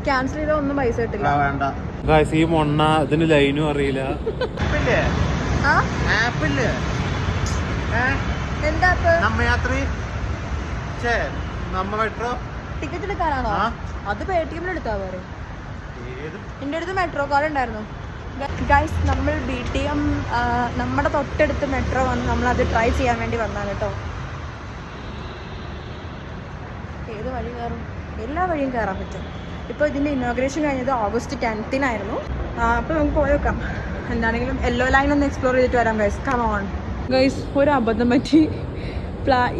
Cancel ചെയ്താൽ ഒന്നും പൈസ കിട്ടില്ല. ഈ മൊണ്ണ ഇതിന് ലൈനും അറിയില്ല. ടിക്കറ്റ് എടുക്കാനാണോ? അത് പേടിഎമ്മിൽ എടുത്താ പോരെ. എന്റെ അടുത്ത് മെട്രോ കാർഡ് ഉണ്ടായിരുന്നു. ഗൈസ്, നമ്മൾ BTM നമ്മുടെ തൊട്ടടുത്ത് മെട്രോ വന്ന് നമ്മൾ അത് ട്രൈ ചെയ്യാൻ വേണ്ടി വന്നതാണ് കേട്ടോ. ഏത് വഴി കയറും? എല്ലാ വഴിയും കയറാൻ പറ്റും. ഇപ്പോൾ ഇതിൻ്റെ ഇനോഗ്രേഷൻ കഴിഞ്ഞത് August 10th. അപ്പോൾ നമുക്ക് പോയി നോക്കാം. എന്താണെങ്കിലും യെല്ലോ ലൈൻ ഒന്ന് എക്സ്പ്ലോർ ചെയ്തിട്ട് വരാം ഗൈസ്. കം ഓൺ ഗൈസ്, ഒരു അബദ്ധം പറ്റി.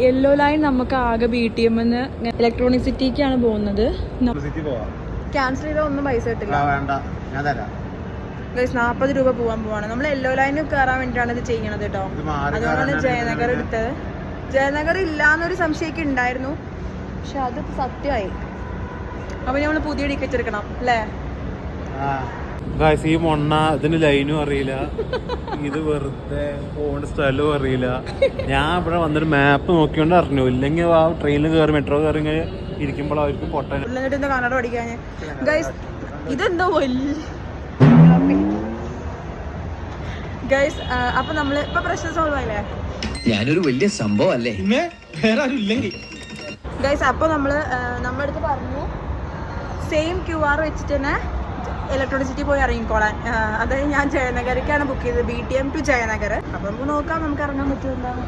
യെല്ലോ ലൈൻ നമുക്ക് ആകെ BTM ഇലക്ട്രോണിക് സിറ്റിക്കാണ് പോകുന്നത്. ക്യാൻസൽ ചെയ്താൽ ഒന്നും പൈസ കിട്ടില്ല ഗൈസ്. 40 രൂപ പോകാൻ പോവാണ്. നമ്മൾ യെല്ലോ ലൈന് കയറാൻ വേണ്ടിയിട്ടാണ് ഇത് ചെയ്യണത് കേട്ടോ. അതുകൊണ്ടാണ് ജയനഗർ എടുത്തത്. ജയനഗർ ഇല്ലാന്നൊരു സംശയമൊക്കെ ഉണ്ടായിരുന്നു, പക്ഷെ അത് സത്യമായി. അപ്പൊ നമ്മൾ പുതിയ ടിക്കറ്റ് എടുക്കണം അല്ലേ? ഈ മൊണ്ണ ഇതിന് ലൈനും അറിയില്ല, ഇത് വെറുതെ പോകേണ്ട സ്ഥലവും അറിയില്ല. ഞാൻ ഇവിടെ വന്നിട്ട് മാപ്പ് നോക്കിക്കൊണ്ട് അറിഞ്ഞു. ഇല്ലെങ്കിൽ ആ ട്രെയിനിൽ കയറി മെട്രോ കയറി ഇങ്ങനെ ഇരിക്കുമ്പോൾ അവർക്ക് പൊട്ടാൻ കന്നഡ പഠിക്കാൻ. ഗൈസ്, ഇതെന്തോ ഗൈസ്. അപ്പൊ നമ്മള് ഇപ്പൊ പ്രശ്നം സോൾവ് ആയില്ലേ? ഞാനൊരു വലിയ സംഭവം അല്ലേ ഗൈസ്. അപ്പൊ നമ്മുടെ അടുത്ത് പറഞ്ഞു സെയിം QR വെച്ചിട്ട് തന്നെ ഇലക്ട്രോണിക് സിറ്റി പോയി ഇറങ്ങിക്കോളാൻ. അതായത് ഞാൻ ജയനഗറിക്കാണ് ബുക്ക് ചെയ്തത്, BTM to ജയനഗർ. അപ്പൊ നമുക്ക് നോക്കാം നമുക്ക് ഇറങ്ങാൻ പറ്റുമോ എന്താണ്.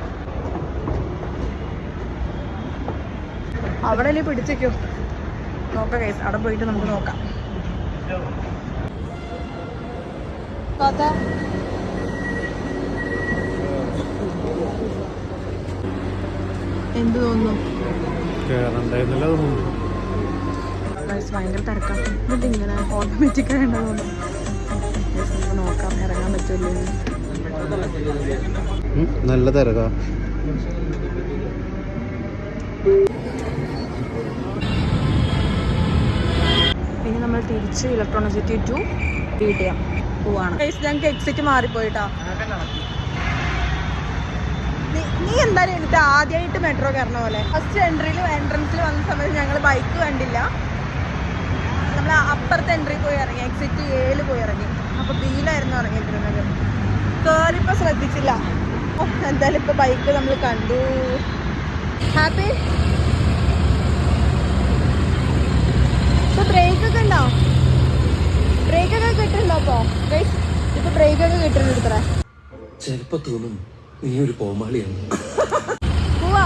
അവിടെ അല്ലേ പിടിച്ചേക്കോ നോക്കാം ഗൈസ്. അവിടെ പോയിട്ട് നമുക്ക് നോക്കാം. എന്ത് തോന്നുന്നു? ഭയങ്കര തിരക്കാണ്. എന്നിട്ട് ഇങ്ങനെ ഓട്ടോമാറ്റിക് ആയിട്ടുണ്ടോ നോക്കാം ഇറങ്ങാൻ പറ്റുമല്ലോ. നല്ല തിരക്കാ. ഇനി നമ്മൾ തിരിച്ച് ഇലക്ട്രോണിക് സിറ്റി ടു BTM പോവാണ്. ഞങ്ങൾക്ക് എക്സിറ്റ് മാറിപ്പോയിട്ടാ. നീ എന്തായാലും എടുത്ത് ആദ്യമായിട്ട് മെട്രോ കയറണ പോലെ ഫസ്റ്റ് എൻട്രൻസിൽ വന്ന സമയത്ത് ഞങ്ങൾ ബൈക്ക് കണ്ടില്ല. നമ്മൾ അപ്പുറത്തെ എൻട്രി പോയി ഇറങ്ങി, എക്സിറ്റ് 7 പോയി ഇറങ്ങി. അപ്പോൾ ബിയിലായിരുന്നു ഇറങ്ങിയിട്ടിരുന്നത്. കയറിപ്പോൾ ശ്രദ്ധിച്ചില്ല. എന്തായാലും ഇപ്പോൾ ബൈക്ക് നമ്മൾ കണ്ടു. ഹാപ്പി. ഇപ്പോൾ ബ്രേക്കൊക്കെ ഉണ്ടോ? ബ്രേക്കൊക്കെ കിട്ടുന്നുണ്ടോ? ഇപ്പോൾ ബ്രേക്കൊക്കെ കിട്ടുന്നുണ്ട്. ഇത്ര ചിലപ്പോ തോന്നും നീ ഒരു പോമാളിയാണ്. പോവാ.